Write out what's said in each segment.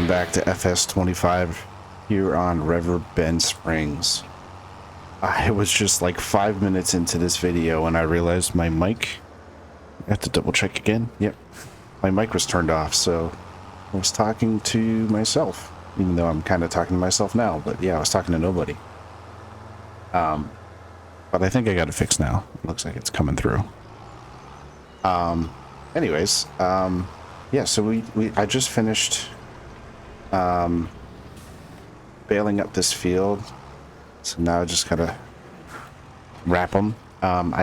Welcome back to FS25 here on Riverbend Springs. I was just like 5 minutes into this video and I realized my mic, I have to double check again. Yep, my mic was turned off, so I was talking to myself, even though I'm kind of talking to myself now, but yeah, I was talking to nobody. But I think I got it fixed now. It looks like it's coming through. Anyways, yeah, so I just finished bailing up this field, so now I just gotta wrap them. I'm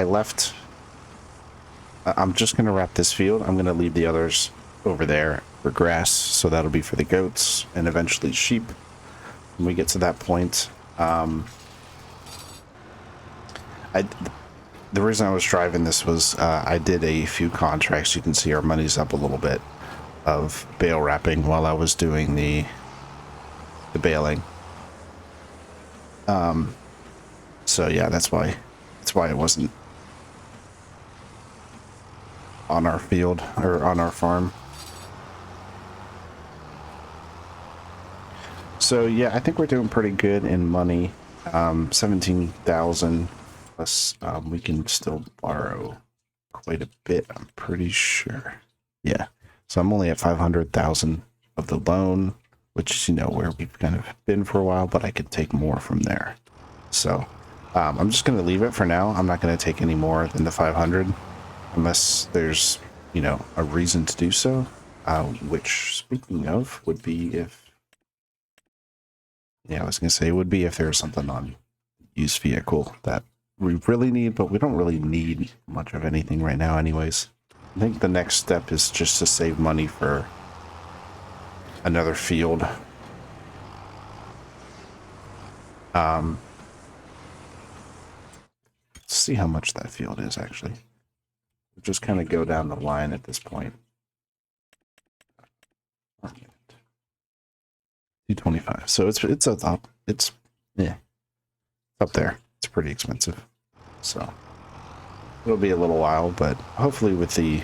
just gonna wrap this field. I'm gonna leave the others over there for grass, so that'll be for the goats and eventually sheep when we get to that point. The reason I was driving this was I did a few contracts. You can see our money's up a little bit of bale wrapping while I was doing the baling. So yeah, that's why it wasn't on our field or on our farm. So yeah, I think we're doing pretty good in money. 17,000 plus. We can still borrow quite a bit, I'm pretty sure. Yeah, so I'm only at 500,000 of the loan, which is, you know, where we've kind of been for a while, but I could take more from there. So I'm just going to leave it for now. I'm not going to take any more than the 500 unless there's, you know, a reason to do so, which, speaking of, would be if, yeah, I was going to say it would be if there's something on used vehicle that we really need, but we don't really need much of anything right now anyways. I think the next step is just to save money for another field. Let's see how much that field is actually. We'll just kind of go down the line at this point. 225. So it's up. It's up there. It's pretty expensive. So it'll be a little while, but hopefully with the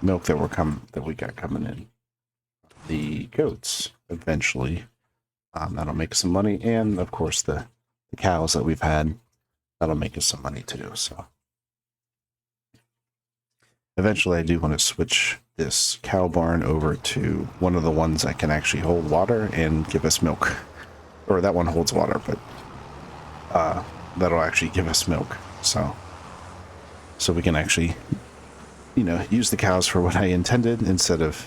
milk that we got coming in, the goats eventually, that'll make some money, and of course the cows that we've had, that'll make us some money too. So eventually I do want to switch this cow barn over to one of the ones that can actually hold water and give us milk. Or that one holds water, but that'll actually give us milk. So we can actually, you know, use the cows for what I intended instead of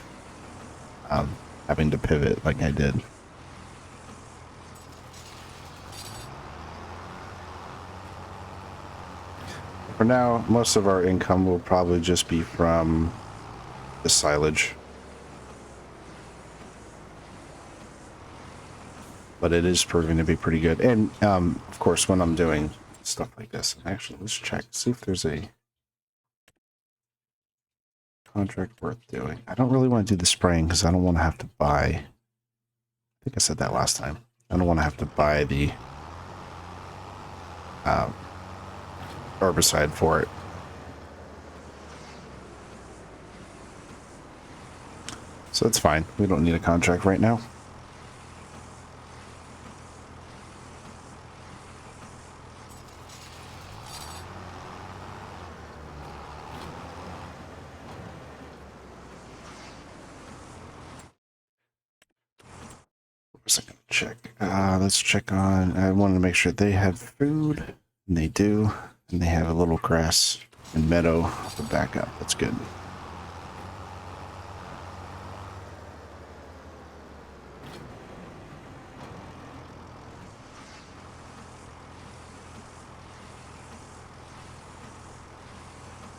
having to pivot like I did. For now, most of our income will probably just be from the silage. But it is proving to be pretty good. And, of course, when I'm doing stuff like this, actually, let's check, see if there's a contract worth doing. I don't really want to do the spraying because I don't want to have to buy, I think I said that last time, I don't want to have to buy the herbicide for it. So it's fine. We don't need a contract right now. Second check. Let's check on. I wanted to make sure they have food, and they do, and they have a little grass and meadow to back up. That's good.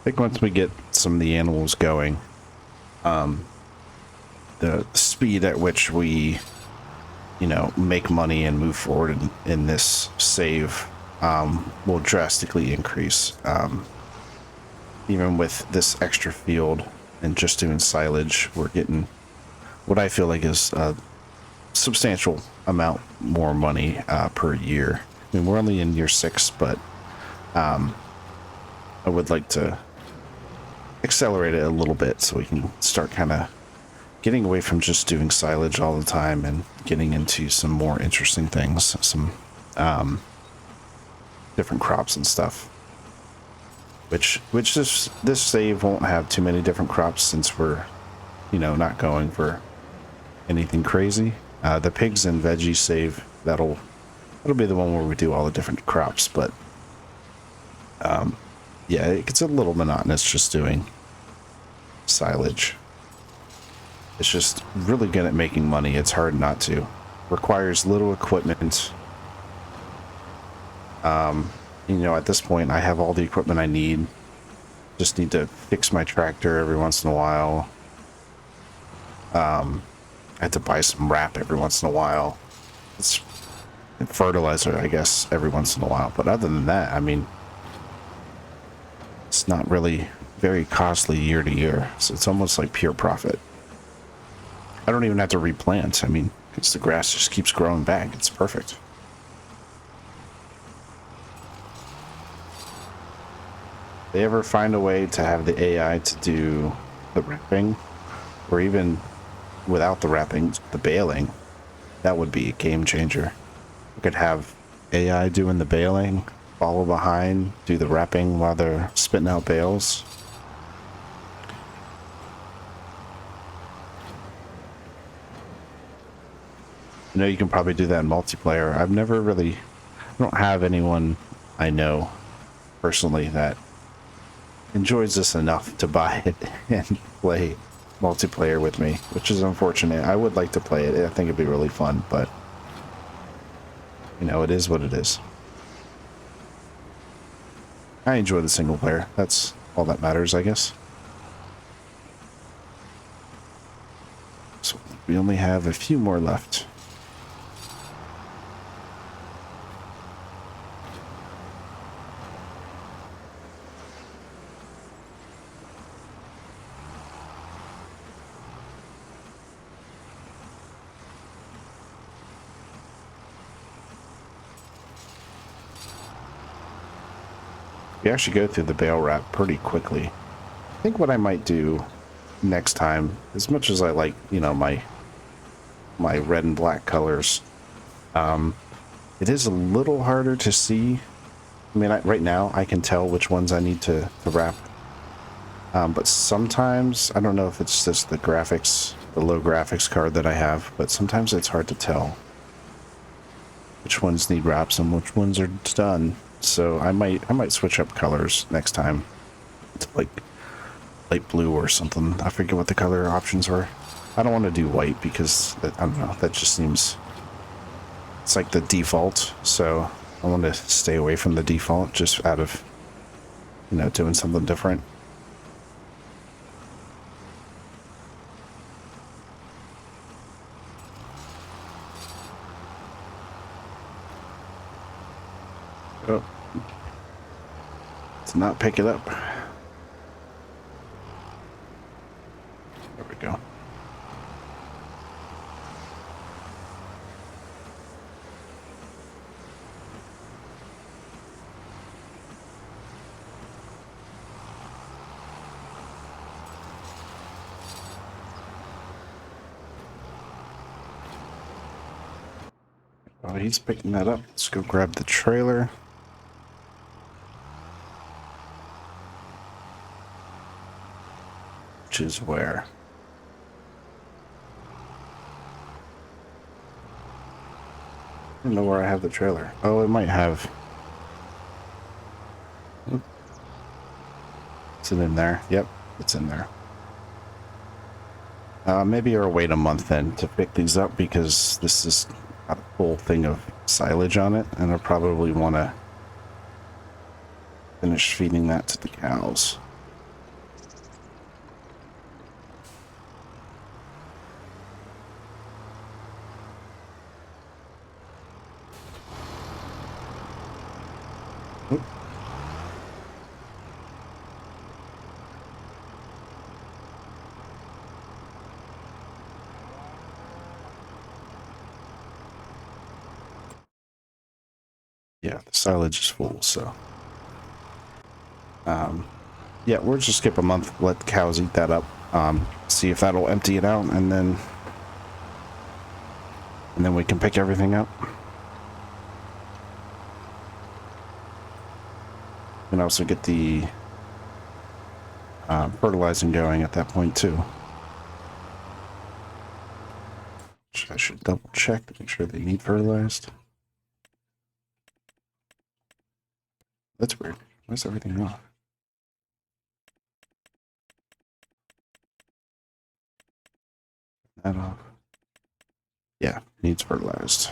I think once we get some of the animals going, the speed at which we, you know, make money and move forward in this save will drastically increase. Even with this extra field and just doing silage, we're getting what I feel like is a substantial amount more money per year. I mean, we're only in year 6, but I would like to accelerate it a little bit so we can start kind of getting away from just doing silage all the time and getting into some more interesting things, some different crops and stuff. Which this save won't have too many different crops since we're, you know, not going for anything crazy. The pigs and veggies save, that'll be the one where we do all the different crops, but yeah, it gets a little monotonous just doing silage. It's just really good at making money. It's hard not to. Requires little equipment. You know, at this point, I have all the equipment I need. Just need to fix my tractor every once in a while. I had to buy some wrap every once in a while. It's fertilizer, I guess, every once in a while. But other than that, I mean, it's not really very costly year to year. So it's almost like pure profit. I don't even have to replant. I mean, because the grass just keeps growing back. It's perfect. They ever find a way to have the AI to do the wrapping, or even without the wrapping, the baling, that would be a game changer. We could have AI doing the baling, follow behind, do the wrapping while they're spitting out bales. You know, you can probably do that in multiplayer. I don't have anyone I know personally that enjoys this enough to buy it and play multiplayer with me, which is unfortunate. I would like to play it. I think it'd be really fun, but you know, it is what it is. I enjoy the single player. That's all that matters, I guess. So we only have a few more left. We actually go through the bale wrap pretty quickly. I think what I might do next time, as much as I like, you know, my red and black colors, it is a little harder to see. I mean, right now I can tell which ones I need to wrap. But sometimes, I don't know if it's just the graphics, the low graphics card that I have, but sometimes it's hard to tell which ones need wraps and which ones are done. So I might switch up colors next time to like light blue or something. I forget what the color options were. I don't want to do white because I don't know, that just seems, it's like the default. So I want to stay away from the default just out of, you know, doing something different. Oh. To not pick it up. There we go. Oh, he's picking that up. Let's go grab the trailer. Which is where? I don't know where I have the trailer. Oh, it might have. Is it in there? Yep, it's in there. Maybe I'll wait a month then to pick these up because this is got a full thing of silage on it, and I probably want to finish feeding that to the cows. Yeah, the silage is full, so Yeah, we'll just skip a month, let the cows eat that up, see if that'll empty it out, and then we can pick everything up. And also get the fertilizing going at that point too. I should double check to make sure they need fertilized. That's weird. Why is everything off? That off. Yeah, needs fertilized.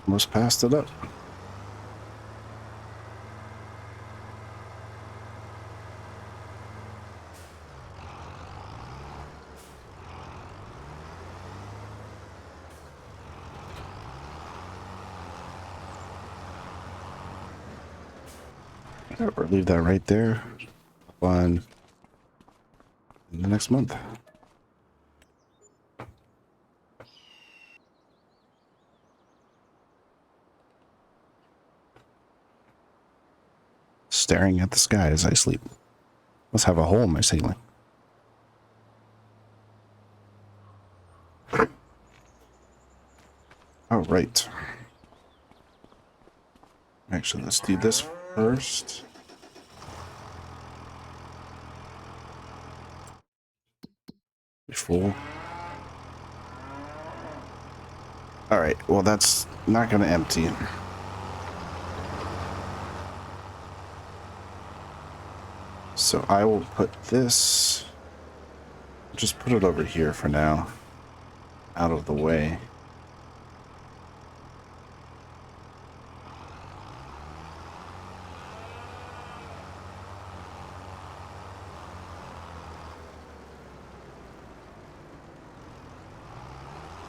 Almost passed it up. Or leave that right there on in the next month. Staring at the sky as I sleep. Must have a hole in my ceiling. Oh, right. Actually, let's do this first. Be full. Alright, well that's not going to empty. So I will put this... Just put it over here for now. Out of the way.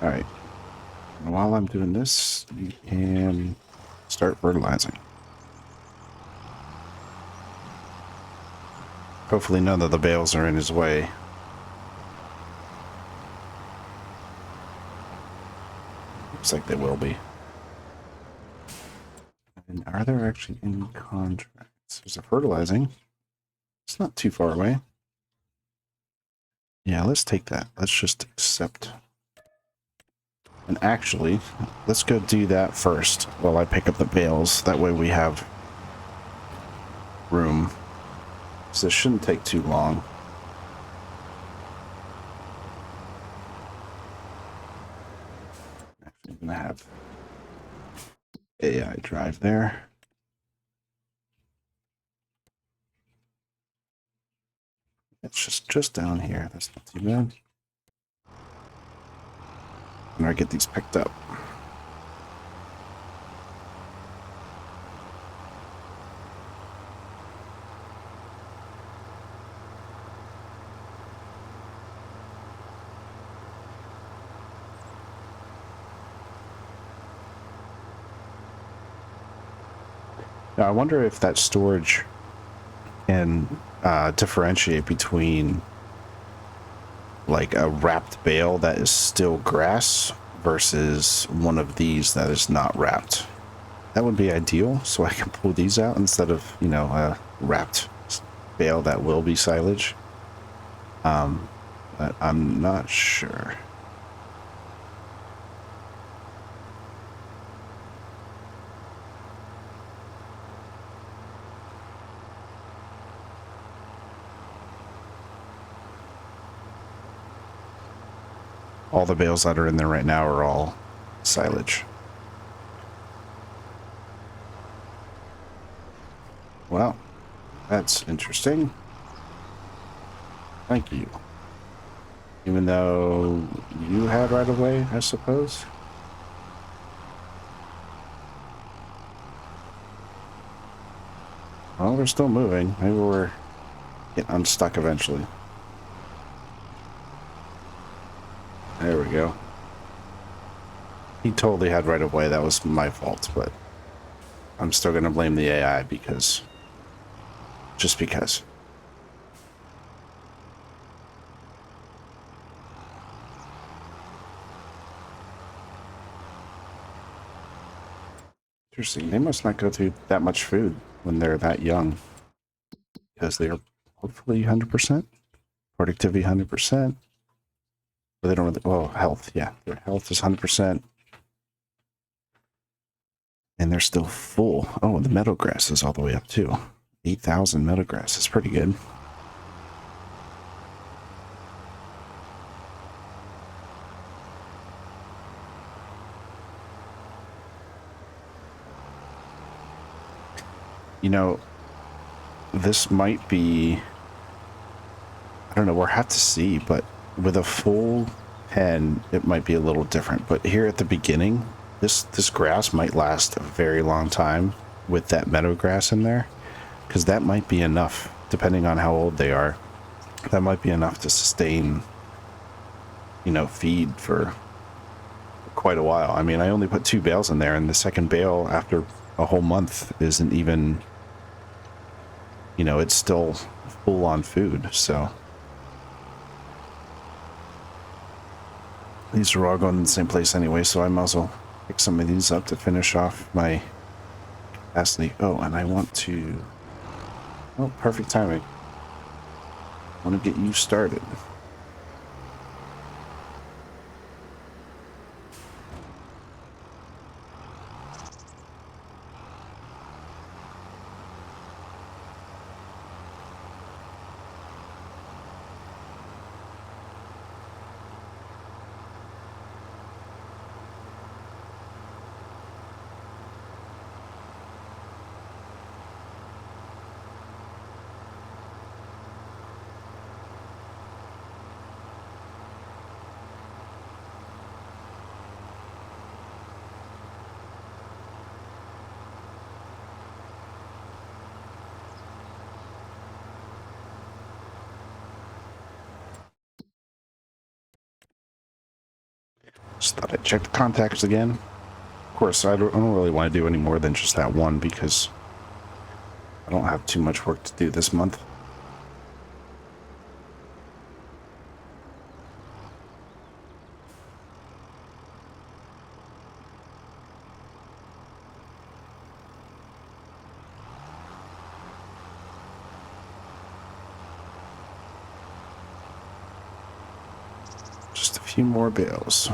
Alright. While I'm doing this, you can start fertilizing. Hopefully none of the bales are in his way. Looks like they will be. And are there actually any contracts? There's a fertilizing. It's not too far away. Yeah, let's take that. Let's just accept. And actually, let's go do that first while I pick up the bales. That way we have room. So this shouldn't take too long. Actually, I'm going to have AI drive there. It's just down here. That's not too bad. And I get these picked up. Now, I wonder if that storage can differentiate between like a wrapped bale that is still grass versus one of these that is not wrapped. That would be ideal, so I can pull these out instead of, you know, a wrapped bale that will be silage. But I'm not sure. All the bales that are in there right now are all silage. Well, that's interesting. Thank you. Even though you had right of way, I suppose. Well, we're still moving. Maybe we're getting unstuck eventually. There we go. He totally had right of way. That was my fault, but I'm still going to blame the AI because... just because. Interesting. They must not go through that much food when they're that young. Because they're hopefully 100%. Productivity 100%. But they don't really... well, health. Yeah, their health is 100%. And they're still full. Oh, and the meadow grass is all the way up too. 8,000 meadow grass is pretty good. You know, this might be... I don't know, we'll have to see, but with a full pen, it might be a little different. But here at the beginning, this grass might last a very long time with that meadow grass in there, because that might be enough, depending on how old they are. That might be enough to sustain, you know, feed for quite a while. I mean, I only put 2 bales in there, and the second bale after a whole month isn't even, you know, it's still full on food, so... these are all going in the same place anyway, so I might as well pick some of these up to finish off my capacity. Oh, and I want to... oh, perfect timing. I want to get you started. Just thought I'd check the contacts again. Of course, I don't really want to do any more than just that one because I don't have too much work to do this month. Just a few more bales.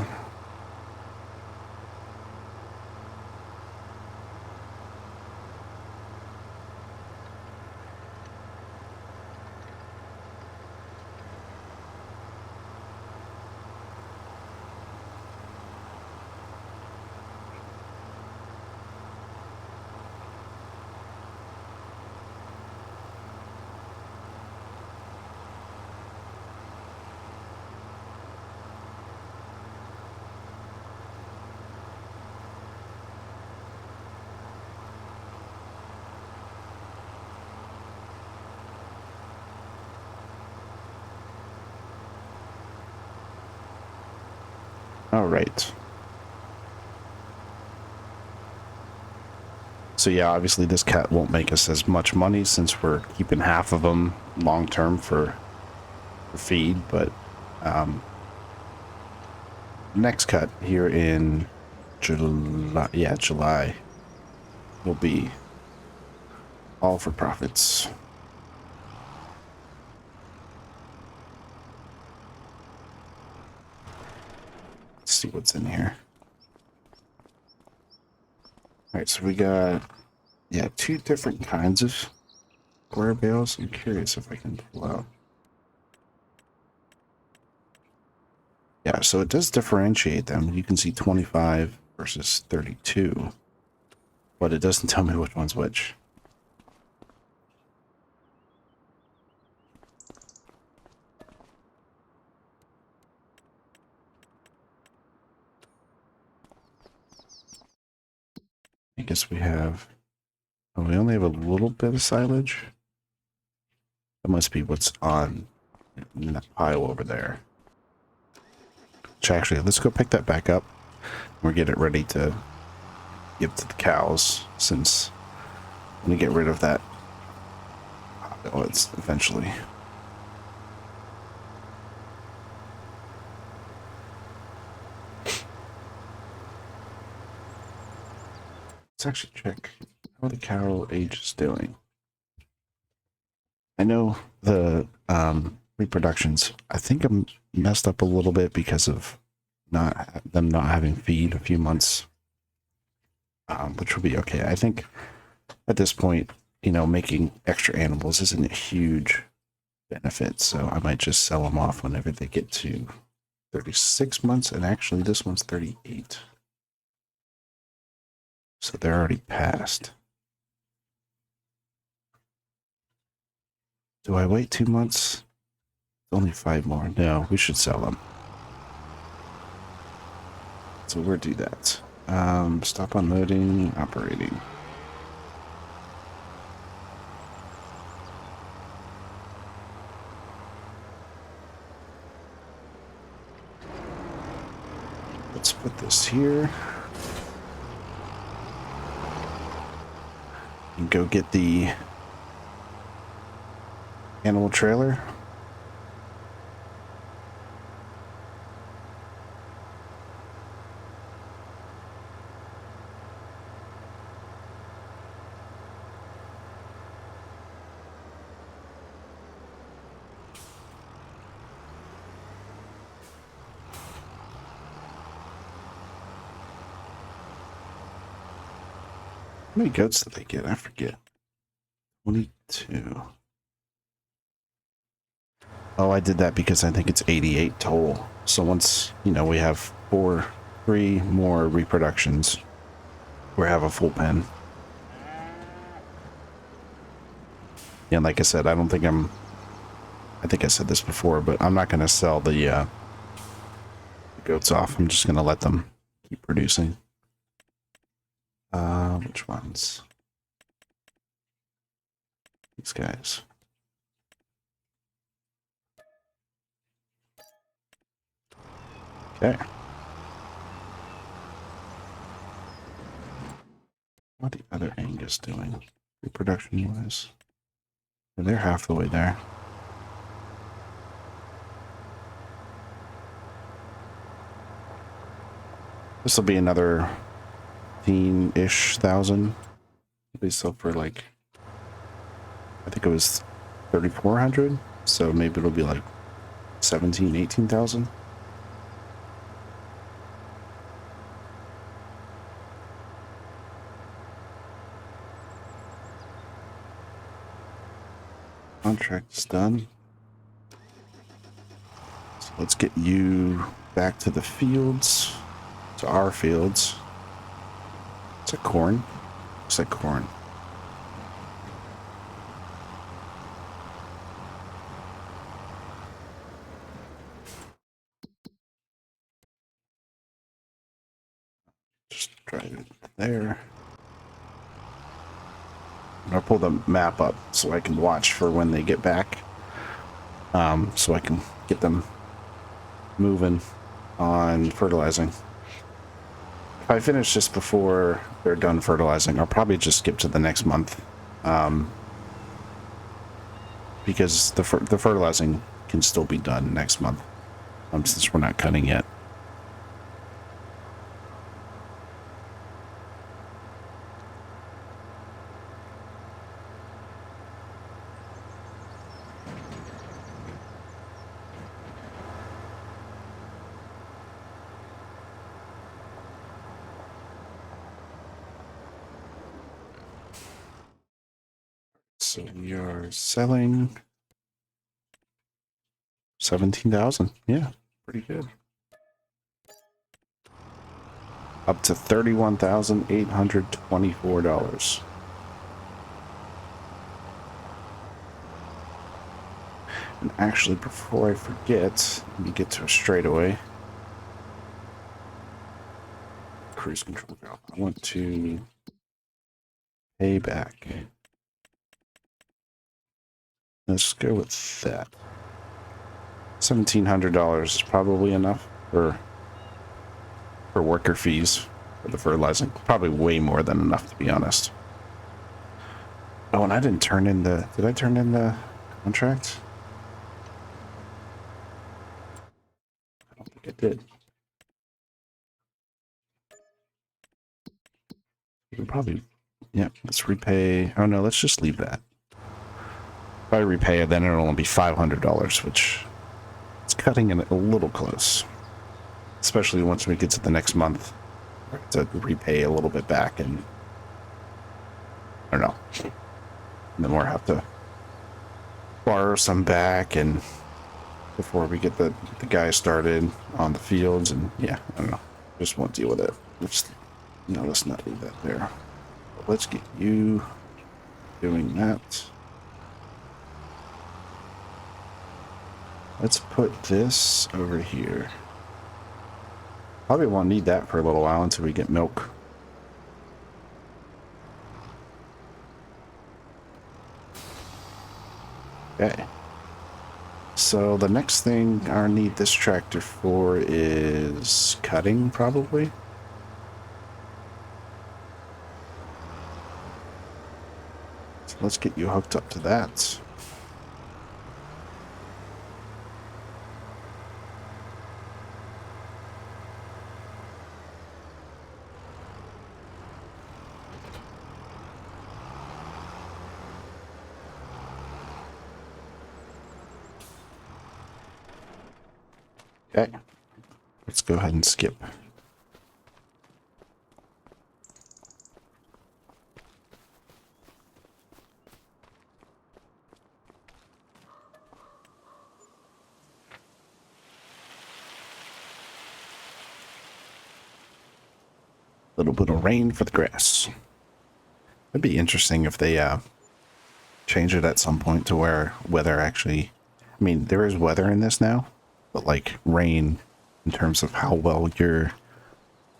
All right. So yeah, obviously this cat won't make us as much money since we're keeping half of them long term for feed, but next cut here in July, yeah, July, will be all for profits. Let's see what's in here. All right, so we got, yeah, 2 different kinds of square bales. I'm curious if I can pull out. Yeah, so it does differentiate them. You can see 25 versus 32, but it doesn't tell me which one's which. I guess we have... oh, we only have a little bit of silage. That must be what's on in that pile over there. Which actually, let's go pick that back up. We'll get it ready to give to the cows, since I'm gonna get rid of that. Oh, it's eventually. Let's actually check how the cow age is doing. I know the reproductions. I think I'm messed up a little bit because of them not having feed a few months, which will be okay. I think at this point, you know, making extra animals isn't a huge benefit, so I might just sell them off whenever they get to 36 months, and actually this one's 38. So they're already past. Do I wait 2 months? Only 5 more. No, we should sell them. So we'll do that. Stop unloading, operating. Let's put this here. And go get the animal trailer. How many goats did they get? I forget. 22. Oh, I did that because I think it's 88 total. So once, you know, we have 3 more reproductions, we have a full pen. And like I said, I think I said this before, but I'm not going to sell the goats off. I'm just going to let them keep producing. Which ones? These guys. Okay. What the other Angus doing? Reproduction wise. They're half the way there. This will be another 15-ish thousand. They sell for like, I think it was 3,400. So maybe it'll be like 17, 18,000. Contract's done. So let's get you back to the fields, to our fields. Is that corn? Looks like corn. Just drive it there. I'll pull the map up so I can watch for when they get back. So I can get them moving on fertilizing. If I finish this before they're done fertilizing, I'll probably just skip to the next month. Because the fertilizing can still be done next month, since we're not cutting yet. So we are selling 17,000. Yeah, pretty good. Up to $31,824. And actually, before I forget, let me get to a straightaway. Cruise control valve. I want to pay back. Let's go with that. $1,700 is probably enough for worker fees for the fertilizing. Probably way more than enough, to be honest. Oh, and I didn't turn in the... Did I turn in the contract? I don't think I did. We can probably... Yeah, let's repay... Oh, no, let's just leave that. If I repay it, then it'll only be $500, which... It's cutting it a little close. Especially once we get to the next month. To repay a little bit back and... I don't know. And then we'll have to borrow some back and... Before we get the guy started on the fields, and yeah, I don't know. Just won't deal with it. Let's not leave that there. But let's get you doing that. Let's put this over here. Probably won't need that for a little while until we get milk. Okay. So the next thing I need this tractor for is cutting, probably. So let's get you hooked up to that. Okay, let's go ahead and skip. A little bit of rain for the grass. It'd be interesting if they change it at some point to where weather actually... I mean, there is weather in this now, but like rain in terms of how well your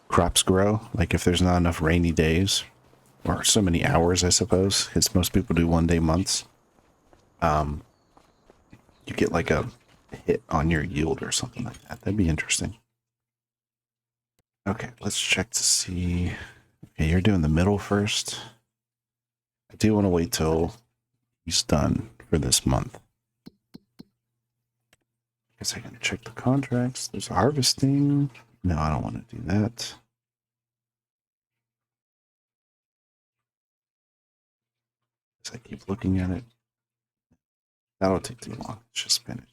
crops grow. Like if there's not enough rainy days, or so many hours, I suppose, because most people do 1 day months, you get like a hit on your yield or something like that. That'd be interesting. Okay, let's check to see. Okay, you're doing the middle first. I do want to wait till he's done for this month. Guess I can check the contracts. There's harvesting. No, I don't want to do that. Guess I keep looking at it. That'll take too long. It's just spinach.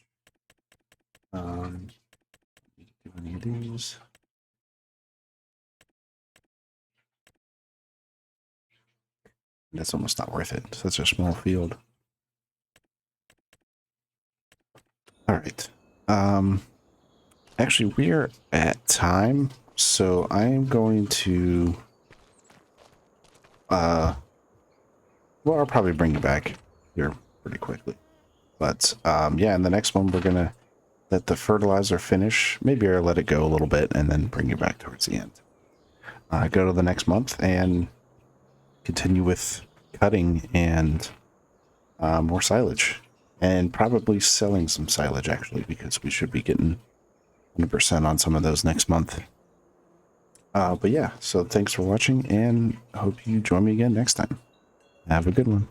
Do any of these? That's almost not worth it. Such a small field. All right. Actually, we're at time, so I am going to well, I'll probably bring you back here pretty quickly. But yeah, in the next one we're gonna let the fertilizer finish. Maybe I'll let it go a little bit and then bring you back towards the end. Go to the next month and continue with cutting and more silage. And probably selling some silage, actually, because we should be getting 100% on some of those next month. But yeah, so thanks for watching, and hope you join me again next time. Have a good one.